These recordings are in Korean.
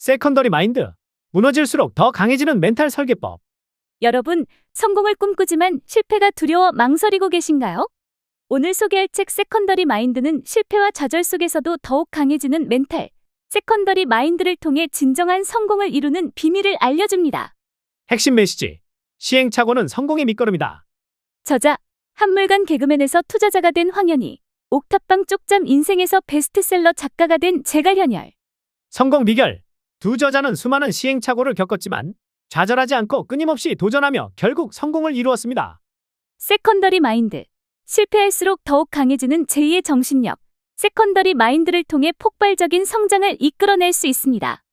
세컨더리 마인드. 무너질수록 더 강해지는 멘탈 설계법. 여러분, 성공을 꿈꾸지만 실패가 두려워 망설이고 계신가요? 오늘 소개할 책 세컨더리 마인드는 실패와 좌절 속에서도 더욱 강해지는 멘탈, 세컨더리 마인드를 통해 진정한 성공을 이루는 비밀을 알려줍니다. 핵심 메시지. 시행착오는 성공의 밑거름이다. 저자, 한물간 개그맨에서 투자자가 된 황현희, 옥탑방 쪽잠 인생에서 베스트셀러 작가가 된 제갈현열. 성공 비결. 두 저자는 수많은 시행착오를 겪었지만 좌절하지 않고 끊임없이 도전하며 결국 성공을 이루었습니다. 세컨더리 마인드. 실패할수록 더욱 강해지는 제2의 정신력. 세컨더리 마인드를 통해 폭발적인 성장을 이끌어낼 수 있습니다.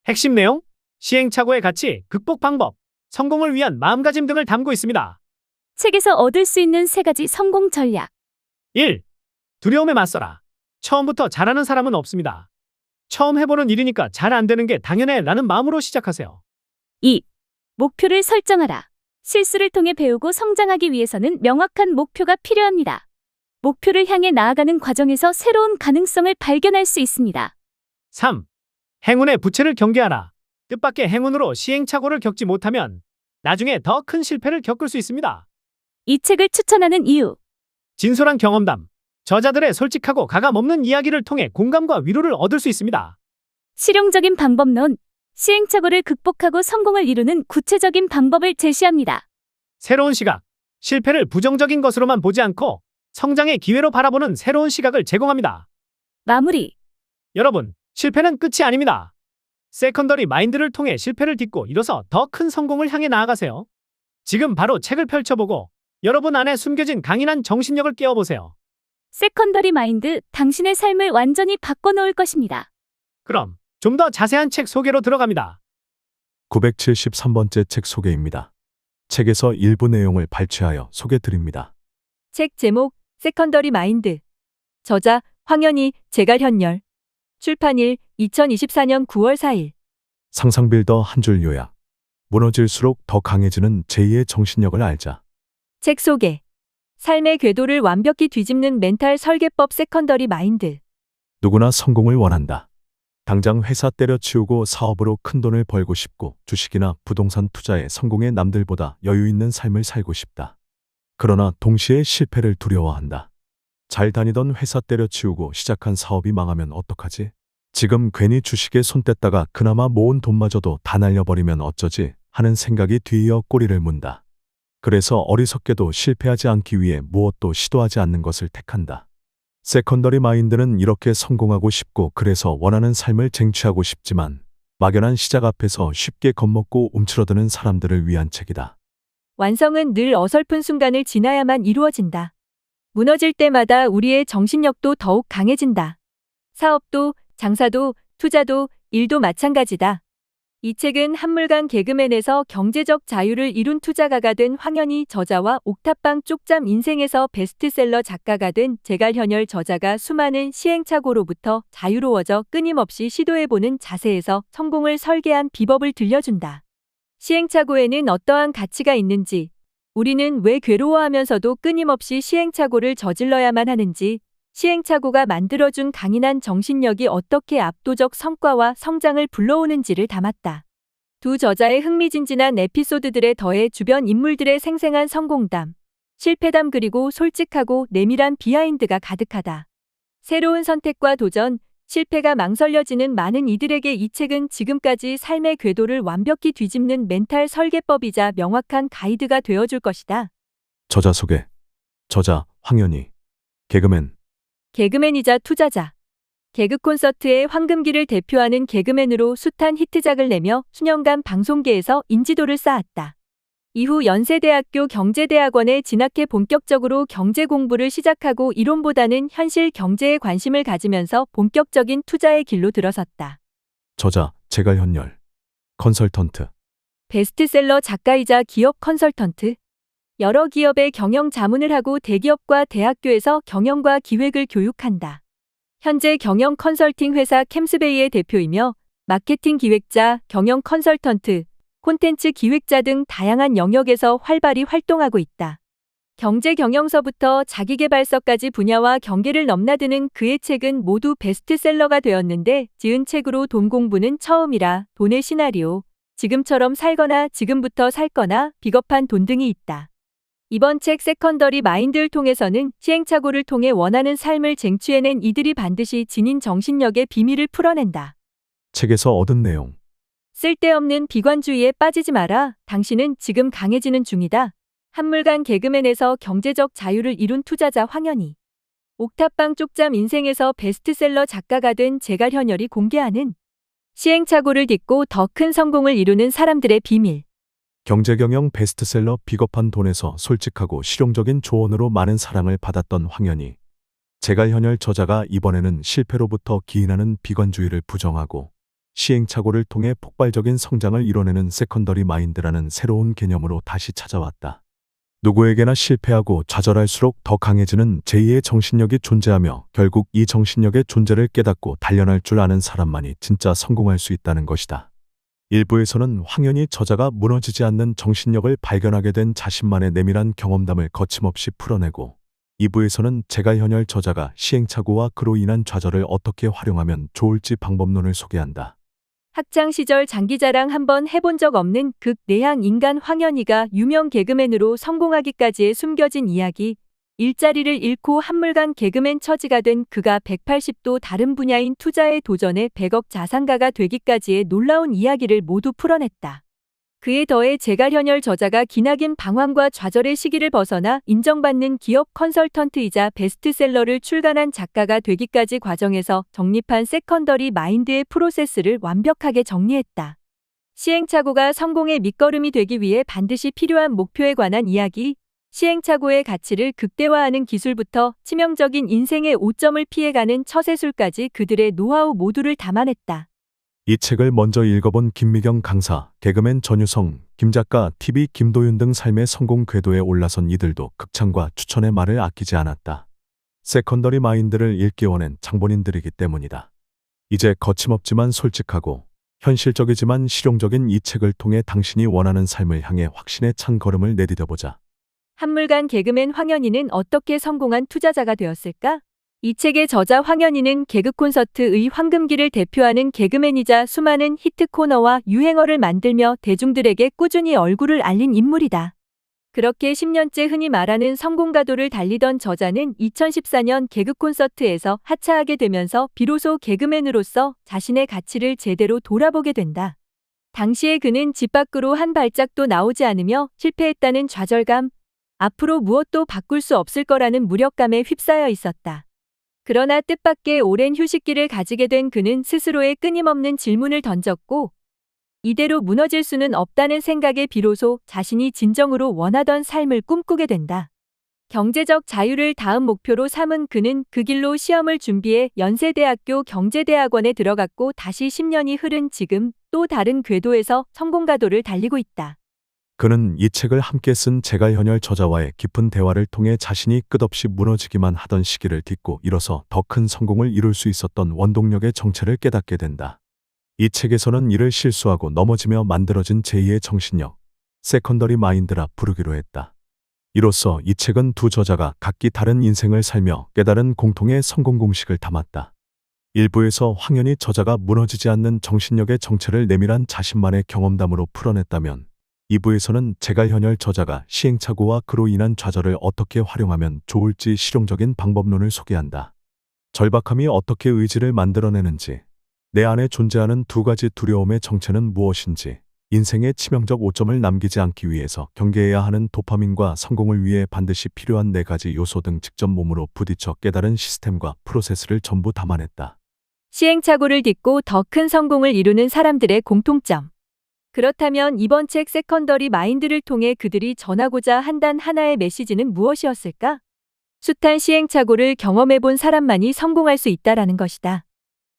핵심 내용. 시행착오의 가치, 극복 방법, 성공을 위한 마음가짐 등을 담고 있습니다. 책에서 얻을 수 있는 3가지 성공 전략. 1. 두려움에 맞서라. 처음부터 잘하는 사람은 없습니다. 처음 해보는 일이니까 잘 안 되는 게 당연해 라는 마음으로 시작하세요. 2. 목표를 설정하라. 실수를 통해 배우고 성장하기 위해서는 명확한 목표가 필요합니다. 목표를 향해 나아가는 과정에서 새로운 가능성을 발견할 수 있습니다. 3. 행운의 부채를 경계하라. 뜻밖의 행운으로 시행착오를 겪지 못하면 나중에 더 큰 실패를 겪을 수 있습니다. 이 책을 추천하는 이유. 진솔한 경험담. 저자들의 솔직하고 가감없는 이야기를 통해 공감과 위로를 얻을 수 있습니다. 실용적인 방법론. 시행착오를 극복하고 성공을 이루는 구체적인 방법을 제시합니다. 새로운 시각. 실패를 부정적인 것으로만 보지 않고 성장의 기회로 바라보는 새로운 시각을 제공합니다. 마무리. 여러분, 실패는 끝이 아닙니다. 세컨더리 마인드를 통해 실패를 딛고 일어서 더 큰 성공을 향해 나아가세요. 지금 바로 책을 펼쳐보고 여러분 안에 숨겨진 강인한 정신력을 깨워보세요. 세컨더리 마인드, 당신의 삶을 완전히 바꿔놓을 것입니다. 그럼 좀 더 자세한 책 소개로 들어갑니다. 973번째 책 소개입니다. 책에서 일부 내용을 발췌하여 소개드립니다. 책 제목 세컨더리 마인드. 저자 황현희, 제갈현열. 출판일 2024년 9월 4일. 상상빌더 한 줄 요약. 무너질수록 더 강해지는 제2의 정신력을 알자. 책 소개. 삶의 궤도를 완벽히 뒤집는 멘탈 설계법 세컨더리 마인드. 누구나 성공을 원한다. 당장 회사 때려치우고 사업으로 큰돈을 벌고 싶고 주식이나 부동산 투자에 성공해 남들보다 여유 있는 삶을 살고 싶다. 그러나 동시에 실패를 두려워한다. 잘 다니던 회사 때려치우고 시작한 사업이 망하면 어떡하지? 지금 괜히 주식에 손 뗐다가 그나마 모은 돈마저도 다 날려버리면 어쩌지? 하는 생각이 뒤이어 꼬리를 문다. 그래서 어리석게도 실패하지 않기 위해 무엇도 시도하지 않는 것을 택한다. 세컨더리 마인드는 이렇게 성공하고 싶고 그래서 원하는 삶을 쟁취하고 싶지만 막연한 시작 앞에서 쉽게 겁먹고 움츠러드는 사람들을 위한 책이다. 완성은 늘 어설픈 순간을 지나야만 이루어진다. 무너질 때마다 우리의 정신력도 더욱 강해진다. 사업도, 장사도, 투자도, 일도 마찬가지다. 이 책은 한물간 개그맨에서 경제적 자유를 이룬 투자가가 된 황현희 저자와 옥탑방 쪽잠 인생에서 베스트셀러 작가가 된 제갈현열 저자가 수많은 시행착오로부터 자유로워져 끊임없이 시도해보는 자세에서 성공을 설계한 비법을 들려준다. 시행착오에는 어떠한 가치가 있는지, 우리는 왜 괴로워하면서도 끊임없이 시행착오를 저질러야만 하는지, 시행착오가 만들어준 강인한 정신력이 어떻게 압도적 성과와 성장을 불러오는지를 담았다. 두 저자의 흥미진진한 에피소드들에 더해 주변 인물들의 생생한 성공담, 실패담 그리고 솔직하고 내밀한 비하인드가 가득하다. 새로운 선택과 도전, 실패가 망설여지는 많은 이들에게 이 책은 지금까지 삶의 궤도를 완벽히 뒤집는 멘탈 설계법이자 명확한 가이드가 되어줄 것이다. 저자 소개. 저자 황현희. 개그맨. 개그맨이자 투자자. 개그 콘서트의 황금기를 대표하는 개그맨으로 숱한 히트작을 내며 수년간 방송계에서 인지도를 쌓았다. 이후 연세대학교 경제대학원에 진학해 본격적으로 경제 공부를 시작하고 이론보다는 현실 경제에 관심을 가지면서 본격적인 투자의 길로 들어섰다. 저자 제갈현열. 컨설턴트. 베스트셀러 작가이자 기업 컨설턴트. 여러 기업의 경영 자문을 하고 대기업과 대학교에서 경영과 기획을 교육한다. 현재 경영 컨설팅 회사 캠스베이의 대표이며 마케팅 기획자, 경영 컨설턴트, 콘텐츠 기획자 등 다양한 영역에서 활발히 활동하고 있다. 경제 경영서부터 자기계발서까지 분야와 경계를 넘나드는 그의 책은 모두 베스트셀러가 되었는데 지은 책으로 돈 공부는 처음이라 돈의 시나리오, 지금처럼 살거나 지금부터 살 거나 비겁한 돈 등이 있다. 이번 책 세컨더리 마인드를 통해서는 시행착오를 통해 원하는 삶을 쟁취해낸 이들이 반드시 지닌 정신력의 비밀을 풀어낸다. 책에서 얻은 내용. 쓸데없는 비관주의에 빠지지 마라. 당신은 지금 강해지는 중이다. 한물간 개그맨에서 경제적 자유를 이룬 투자자 황현희. 옥탑방 쪽잠 인생에서 베스트셀러 작가가 된 제갈현열이 공개하는 시행착오를 딛고 더 큰 성공을 이루는 사람들의 비밀. 경제경영 베스트셀러 비겁한 돈에서 솔직하고 실용적인 조언으로 많은 사랑을 받았던 황현희. 제갈현열 저자가 이번에는 실패로부터 기인하는 비관주의를 부정하고 시행착오를 통해 폭발적인 성장을 이뤄내는 세컨더리 마인드라는 새로운 개념으로 다시 찾아왔다. 누구에게나 실패하고 좌절할수록 더 강해지는 제2의 정신력이 존재하며 결국 이 정신력의 존재를 깨닫고 단련할 줄 아는 사람만이 진짜 성공할 수 있다는 것이다. 일부에서는 황현희 저자가 무너지지 않는 정신력을 발견하게 된 자신만의 내밀한 경험담을 거침없이 풀어내고 2부에서는 제갈현열 저자가 시행착오와 그로 인한 좌절을 어떻게 활용하면 좋을지 방법론을 소개한다. 학창시절 장기자랑 한번 해본 적 없는 극내향 인간 황현희가 유명 개그맨으로 성공하기까지의 숨겨진 이야기, 일자리를 잃고 한물간 개그맨 처지가 된 그가 180도 다른 분야인 투자에 도전해 100억 자산가가 되기까지의 놀라운 이야기를 모두 풀어냈다. 그에 더해 제갈현열 저자가 기나긴 방황과 좌절의 시기를 벗어나 인정받는 기업 컨설턴트이자 베스트셀러를 출간한 작가가 되기까지 과정에서 정립한 세컨더리 마인드의 프로세스를 완벽하게 정리했다. 시행착오가 성공의 밑거름이 되기 위해 반드시 필요한 목표에 관한 이야기, 시행착오의 가치를 극대화하는 기술부터 치명적인 인생의 오점을 피해가는 처세술까지 그들의 노하우 모두를 담아냈다. 이 책을 먼저 읽어본 김미경 강사, 개그맨 전유성, 김작가, TV 김도윤 등 삶의 성공 궤도에 올라선 이들도 극찬과 추천의 말을 아끼지 않았다. 세컨더리 마인드를 읽기 원한 장본인들이기 때문이다. 이제 거침없지만 솔직하고 현실적이지만 실용적인 이 책을 통해 당신이 원하는 삶을 향해 확신의 찬 걸음을 내디뎌보자. 한물간 개그맨 황현희는 어떻게 성공한 투자자가 되었을까? 이 책의 저자 황현희는 개그 콘서트의 황금기를 대표하는 개그맨이자 수많은 히트 코너와 유행어를 만들며 대중들에게 꾸준히 얼굴을 알린 인물이다. 그렇게 10년째 흔히 말하는 성공가도를 달리던 저자는 2014년 개그 콘서트에서 하차하게 되면서 비로소 개그맨으로서 자신의 가치를 제대로 돌아보게 된다. 당시에 그는 집 밖으로 한 발짝도 나오지 않으며 실패했다는 좌절감, 앞으로 무엇도 바꿀 수 없을 거라는 무력감에 휩싸여 있었다. 그러나 뜻밖의 오랜 휴식기를 가지게 된 그는 스스로의 끊임없는 질문을 던졌고 이대로 무너질 수는 없다는 생각에 비로소 자신이 진정으로 원하던 삶을 꿈꾸게 된다. 경제적 자유를 다음 목표로 삼은 그는 그 길로 시험을 준비해 연세대학교 경제대학원에 들어갔고 다시 10년이 흐른 지금 또 다른 궤도에서 성공가도를 달리고 있다. 그는 이 책을 함께 쓴 제갈현열 저자와의 깊은 대화를 통해 자신이 끝없이 무너지기만 하던 시기를 딛고 일어서 더 큰 성공을 이룰 수 있었던 원동력의 정체를 깨닫게 된다. 이 책에서는 이를 실수하고 넘어지며 만들어진 제2의 정신력, 세컨더리 마인드라 부르기로 했다. 이로써 이 책은 두 저자가 각기 다른 인생을 살며 깨달은 공통의 성공 공식을 담았다. 일부에서 황현희 저자가 무너지지 않는 정신력의 정체를 내밀한 자신만의 경험담으로 풀어냈다면 2부에서는 제갈현열 저자가 시행착오와 그로 인한 좌절을 어떻게 활용하면 좋을지 실용적인 방법론을 소개한다. 절박함이 어떻게 의지를 만들어내는지, 내 안에 존재하는 두 가지 두려움의 정체는 무엇인지, 인생의 치명적 오점을 남기지 않기 위해서 경계해야 하는 도파민과 성공을 위해 반드시 필요한 네 가지 요소 등 직접 몸으로 부딪혀 깨달은 시스템과 프로세스를 전부 담아냈다. 시행착오를 딛고 더 큰 성공을 이루는 사람들의 공통점. 그렇다면 이번 책 세컨더리 마인드를 통해 그들이 전하고자 한 단 하나의 메시지는 무엇이었을까? 숱한 시행착오를 경험해본 사람만이 성공할 수 있다라는 것이다.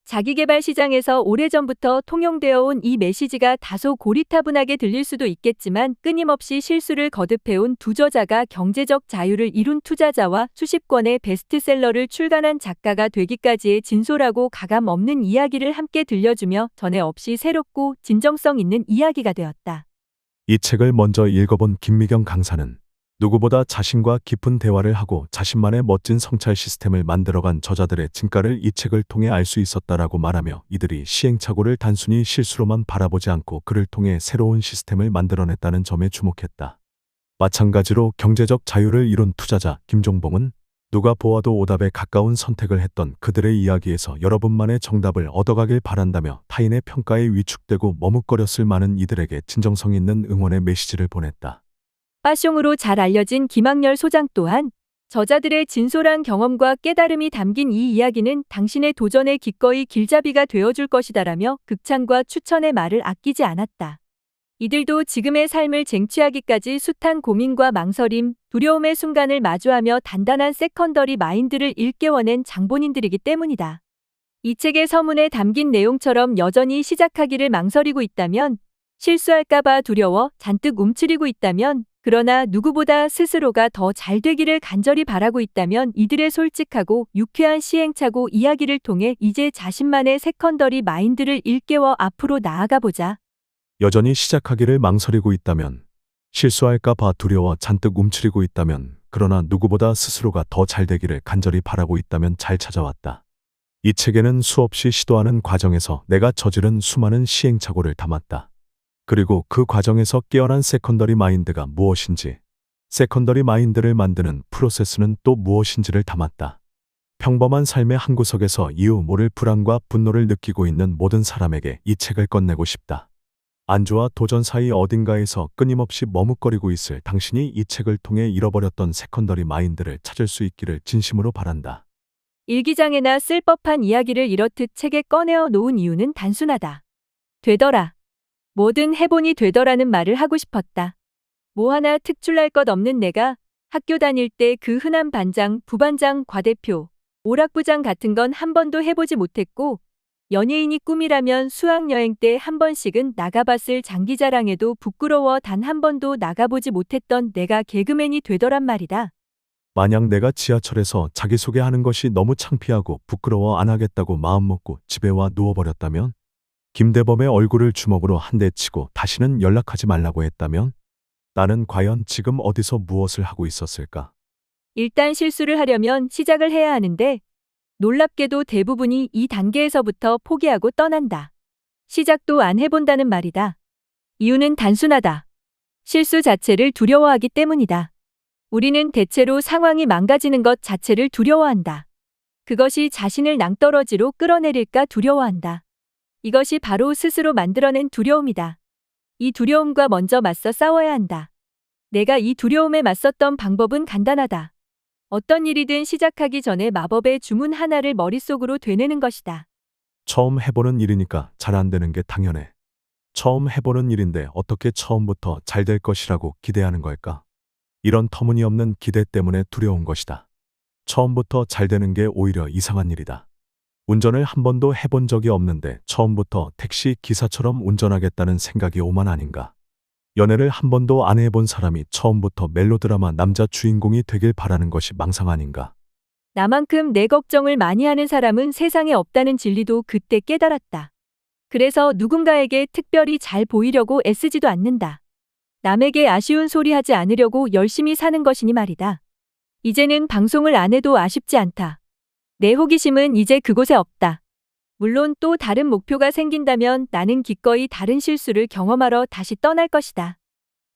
자기계발 시장에서 오래전부터 통용되어 온 이 메시지가 다소 고리타분하게 들릴 수도 있겠지만 끊임없이 실수를 거듭해온 두 저자가 경제적 자유를 이룬 투자자와 수십 권의 베스트셀러를 출간한 작가가 되기까지의 진솔하고 가감 없는 이야기를 함께 들려주며 전에 없이 새롭고 진정성 있는 이야기가 되었다. 이 책을 먼저 읽어본 김미경 강사는 누구보다 자신과 깊은 대화를 하고 자신만의 멋진 성찰 시스템을 만들어간 저자들의 진가를 이 책을 통해 알 수 있었다라고 말하며 이들이 시행착오를 단순히 실수로만 바라보지 않고 그를 통해 새로운 시스템을 만들어냈다는 점에 주목했다. 마찬가지로 경제적 자유를 이룬 투자자 김종봉은 누가 보아도 오답에 가까운 선택을 했던 그들의 이야기에서 여러분만의 정답을 얻어가길 바란다며 타인의 평가에 위축되고 머뭇거렸을 많은 이들에게 진정성 있는 응원의 메시지를 보냈다. 빠숑으로 잘 알려진 김학렬 소장 또한 저자들의 진솔한 경험과 깨달음이 담긴 이 이야기는 당신의 도전에 기꺼이 길잡이가 되어줄 것이다라며 극찬과 추천의 말을 아끼지 않았다. 이들도 지금의 삶을 쟁취하기까지 숱한 고민과 망설임, 두려움의 순간을 마주하며 단단한 세컨더리 마인드를 일깨워낸 장본인들이기 때문이다. 이 책의 서문에 담긴 내용처럼 여전히 시작하기를 망설이고 있다면, 실수할까봐 두려워 잔뜩 움츠리고 있다면, 그러나 누구보다 스스로가 더 잘 되기를 간절히 바라고 있다면 이들의 솔직하고 유쾌한 시행착오 이야기를 통해 이제 자신만의 세컨더리 마인드를 일깨워 앞으로 나아가 보자. 여전히 시작하기를 망설이고 있다면, 실수할까 봐 두려워 잔뜩 움츠리고 있다면, 그러나 누구보다 스스로가 더 잘 되기를 간절히 바라고 있다면 잘 찾아왔다. 이 책에는 수없이 시도하는 과정에서 내가 저지른 수많은 시행착오를 담았다. 그리고 그 과정에서 깨어난 세컨더리 마인드가 무엇인지, 세컨더리 마인드를 만드는 프로세스는 또 무엇인지를 담았다. 평범한 삶의 한 구석에서 이유 모를 불안과 분노를 느끼고 있는 모든 사람에게 이 책을 건네고 싶다. 안주와 도전 사이 어딘가에서 끊임없이 머뭇거리고 있을 당신이 이 책을 통해 잃어버렸던 세컨더리 마인드를 찾을 수 있기를 진심으로 바란다. 일기장에나 쓸 법한 이야기를 이렇듯 책에 꺼내어 놓은 이유는 단순하다. 되더라. 뭐든 해보니 되더라는 말을 하고 싶었다. 뭐 하나 특출날 것 없는 내가 학교 다닐 때 그 흔한 반장, 부반장, 과대표, 오락부장 같은 건 한 번도 해보지 못했고, 연예인이 꿈이라면 수학여행 때 한 번씩은 나가봤을 장기자랑에도 부끄러워 단 한 번도 나가보지 못했던 내가 개그맨이 되더란 말이다. 만약 내가 지하철에서 자기소개하는 것이 너무 창피하고 부끄러워 안 하겠다고 마음먹고 집에 와 누워버렸다면? 김대범의 얼굴을 주먹으로 한 대 치고 다시는 연락하지 말라고 했다면? 나는 과연 지금 어디서 무엇을 하고 있었을까? 일단 실수를 하려면 시작을 해야 하는데, 놀랍게도 대부분이 이 단계에서부터 포기하고 떠난다. 시작도 안 해본다는 말이다. 이유는 단순하다. 실수 자체를 두려워하기 때문이다. 우리는 대체로 상황이 망가지는 것 자체를 두려워한다. 그것이 자신을 낭떠러지로 끌어내릴까 두려워한다. 이것이 바로 스스로 만들어낸 두려움이다. 이 두려움과 먼저 맞서 싸워야 한다. 내가 이 두려움에 맞섰던 방법은 간단하다. 어떤 일이든 시작하기 전에 마법의 주문 하나를 머릿속으로 되뇌는 것이다. 처음 해보는 일이니까 잘 안 되는 게 당연해. 처음 해보는 일인데 어떻게 처음부터 잘 될 것이라고 기대하는 걸까? 이런 터무니없는 기대 때문에 두려운 것이다. 처음부터 잘 되는 게 오히려 이상한 일이다. 운전을 한 번도 해본 적이 없는데 처음부터 택시 기사처럼 운전하겠다는 생각이 오만 아닌가? 연애를 한 번도 안 해본 사람이 처음부터 멜로드라마 남자 주인공이 되길 바라는 것이 망상 아닌가? 나만큼 내 걱정을 많이 하는 사람은 세상에 없다는 진리도 그때 깨달았다. 그래서 누군가에게 특별히 잘 보이려고 애쓰지도 않는다. 남에게 아쉬운 소리 하지 않으려고 열심히 사는 것이니 말이다. 이제는 방송을 안 해도 아쉽지 않다. 내 호기심은 이제 그곳에 없다. 물론 또 다른 목표가 생긴다면 나는 기꺼이 다른 실수를 경험하러 다시 떠날 것이다.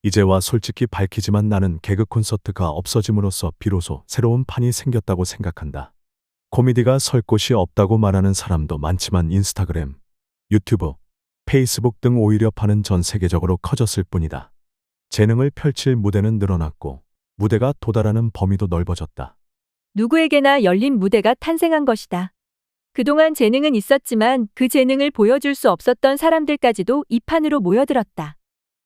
이제와 솔직히 밝히지만 나는 개그 콘서트가 없어짐으로써 비로소 새로운 판이 생겼다고 생각한다. 코미디가 설 곳이 없다고 말하는 사람도 많지만 인스타그램, 유튜브, 페이스북 등 오히려 판은 전 세계적으로 커졌을 뿐이다. 재능을 펼칠 무대는 늘어났고 무대가 도달하는 범위도 넓어졌다. 누구에게나 열린 무대가 탄생한 것이다. 그동안 재능은 있었지만 그 재능을 보여줄 수 없었던 사람들까지도 이 판으로 모여들었다.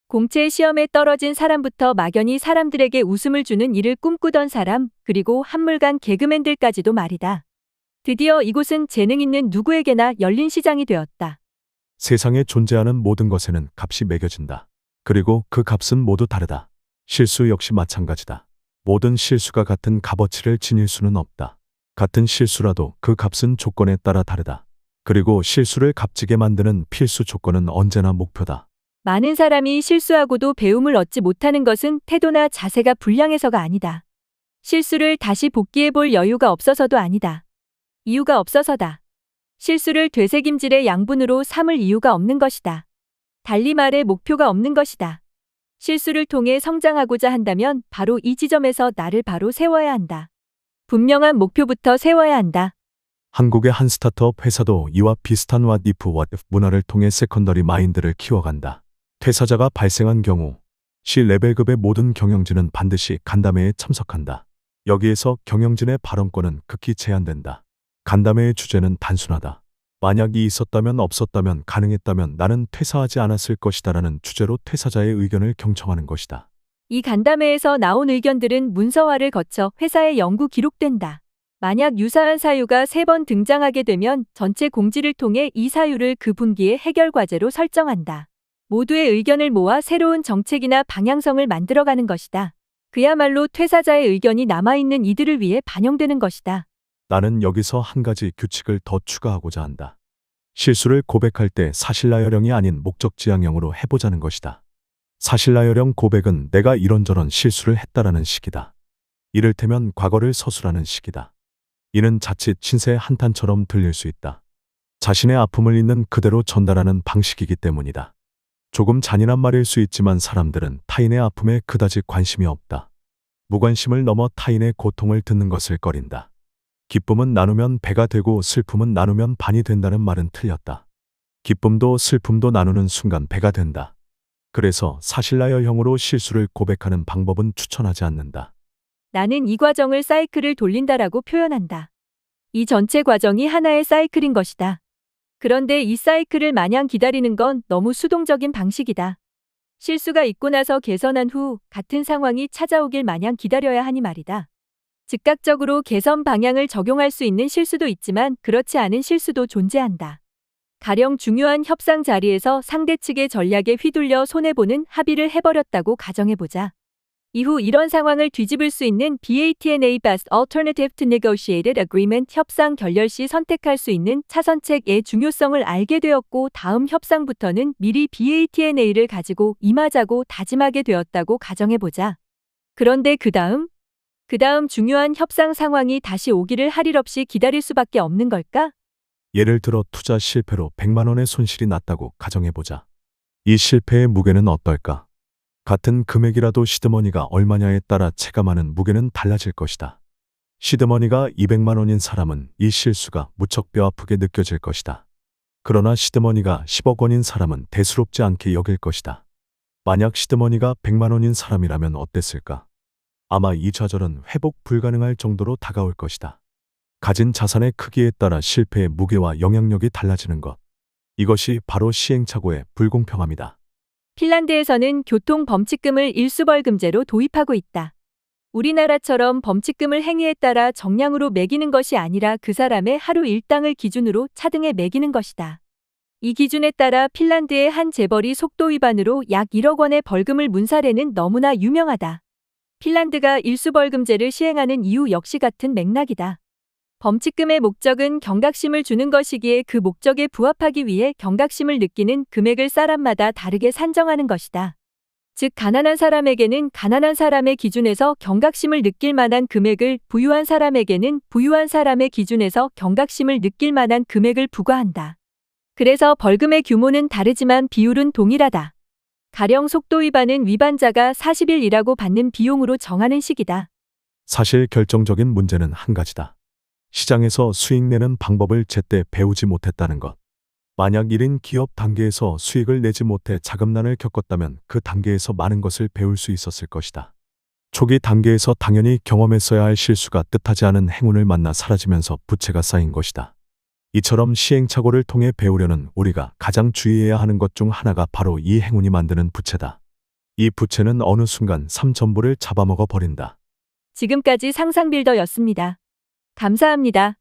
공채 시험에 떨어진 사람부터 막연히 사람들에게 웃음을 주는 일을 꿈꾸던 사람, 그리고 한물간 개그맨들까지도 말이다. 드디어 이곳은 재능 있는 누구에게나 열린 시장이 되었다. 세상에 존재하는 모든 것에는 값이 매겨진다. 그리고 그 값은 모두 다르다. 실수 역시 마찬가지다. 모든 실수가 같은 값어치를 지닐 수는 없다. 같은 실수라도 그 값은 조건에 따라 다르다. 그리고 실수를 값지게 만드는 필수 조건은 언제나 목표다. 많은 사람이 실수하고도 배움을 얻지 못하는 것은 태도나 자세가 불량해서가 아니다. 실수를 다시 복귀해 볼 여유가 없어서도 아니다. 이유가 없어서다. 실수를 되새김질의 양분으로 삼을 이유가 없는 것이다. 달리 말해 목표가 없는 것이다. 실수를 통해 성장하고자 한다면 바로 이 지점에서 나를 바로 세워야 한다. 분명한 목표부터 세워야 한다. 한국의 한 스타트업 회사도 이와 비슷한 what if 문화를 통해 세컨더리 마인드를 키워간다. 퇴사자가 발생한 경우 C레벨급의 모든 경영진은 반드시 간담회에 참석한다. 여기에서 경영진의 발언권은 극히 제한된다. 간담회의 주제는 단순하다. 만약 이 있었다면 없었다면 가능했다면 나는 퇴사하지 않았을 것이다라는 주제로 퇴사자의 의견을 경청하는 것이다. 이 간담회에서 나온 의견들은 문서화를 거쳐 회사에 영구 기록된다. 만약 유사한 사유가 3번 등장하게 되면 전체 공지를 통해 이 사유를 그 분기의 해결 과제로 설정한다. 모두의 의견을 모아 새로운 정책이나 방향성을 만들어가는 것이다. 그야말로 퇴사자의 의견이 남아있는 이들을 위해 반영되는 것이다. 나는 여기서 한 가지 규칙을 더 추가하고자 한다. 실수를 고백할 때 사실나열형이 아닌 목적지향형으로 해보자는 것이다. 사실나열형 고백은 내가 이런저런 실수를 했다라는 식이다. 이를테면 과거를 서술하는 식이다. 이는 자칫 신세의 한탄처럼 들릴 수 있다. 자신의 아픔을 있는 그대로 전달하는 방식이기 때문이다. 조금 잔인한 말일 수 있지만 사람들은 타인의 아픔에 그다지 관심이 없다. 무관심을 넘어 타인의 고통을 듣는 것을 꺼린다. 기쁨은 나누면 배가 되고 슬픔은 나누면 반이 된다는 말은 틀렸다. 기쁨도 슬픔도 나누는 순간 배가 된다. 그래서 사실나열형으로 실수를 고백하는 방법은 추천하지 않는다. 나는 이 과정을 사이클을 돌린다라고 표현한다. 이 전체 과정이 하나의 사이클인 것이다. 그런데 이 사이클을 마냥 기다리는 건 너무 수동적인 방식이다. 실수가 있고 나서 개선한 후 같은 상황이 찾아오길 마냥 기다려야 하니 말이다. 즉각적으로 개선 방향을 적용할 수 있는 실수도 있지만 그렇지 않은 실수도 존재한다. 가령 중요한 협상 자리에서 상대 측의 전략에 휘둘려 손해보는 합의를 해버렸다고 가정해보자. 이후 이런 상황을 뒤집을 수 있는 BATNA Best Alternative to Negotiated Agreement 협상 결렬 시 선택할 수 있는 차선책의 중요성을 알게 되었고 다음 협상부터는 미리 BATNA를 가지고 임하자고 다짐하게 되었다고 가정해보자. 그런데 그 다음 중요한 협상 상황이 다시 오기를 할 일 없이 기다릴 수밖에 없는 걸까? 예를 들어 투자 실패로 100만 원의 손실이 났다고 가정해보자. 이 실패의 무게는 어떨까? 같은 금액이라도 시드머니가 얼마냐에 따라 체감하는 무게는 달라질 것이다. 시드머니가 200만 원인 사람은 이 실수가 무척 뼈아프게 느껴질 것이다. 그러나 시드머니가 10억 원인 사람은 대수롭지 않게 여길 것이다. 만약 시드머니가 100만 원인 사람이라면 어땠을까? 아마 이 좌절은 회복 불가능할 정도로 다가올 것이다. 가진 자산의 크기에 따라 실패의 무게와 영향력이 달라지는 것. 이것이 바로 시행착오의 불공평함이다. 핀란드에서는 교통범칙금을 일수벌금제로 도입하고 있다. 우리나라처럼 범칙금을 행위에 따라 정량으로 매기는 것이 아니라 그 사람의 하루 일당을 기준으로 차등해 매기는 것이다. 이 기준에 따라 핀란드의 한 재벌이 속도 위반으로 약 1억 원의 벌금을 문 사례는 너무나 유명하다. 핀란드가 일수벌금제를 시행하는 이유 역시 같은 맥락이다. 범칙금의 목적은 경각심을 주는 것이기에 그 목적에 부합하기 위해 경각심을 느끼는 금액을 사람마다 다르게 산정하는 것이다. 즉 가난한 사람에게는 가난한 사람의 기준에서 경각심을 느낄 만한 금액을, 부유한 사람에게는 부유한 사람의 기준에서 경각심을 느낄 만한 금액을 부과한다. 그래서 벌금의 규모는 다르지만 비율은 동일하다. 가령 속도 위반은 위반자가 40일 일하고 받는 비용으로 정하는 식이다. 사실 결정적인 문제는 한 가지다. 시장에서 수익 내는 방법을 제때 배우지 못했다는 것. 만약 1인 기업 단계에서 수익을 내지 못해 자금난을 겪었다면 그 단계에서 많은 것을 배울 수 있었을 것이다. 초기 단계에서 당연히 경험했어야 할 실수가 뜻하지 않은 행운을 만나 사라지면서 부채가 쌓인 것이다. 이처럼 시행착오를 통해 배우려는 우리가 가장 주의해야 하는 것 중 하나가 바로 이 행운이 만드는 부채다. 이 부채는 어느 순간 삶 전부를 잡아먹어 버린다. 지금까지 상상빌더였습니다. 감사합니다.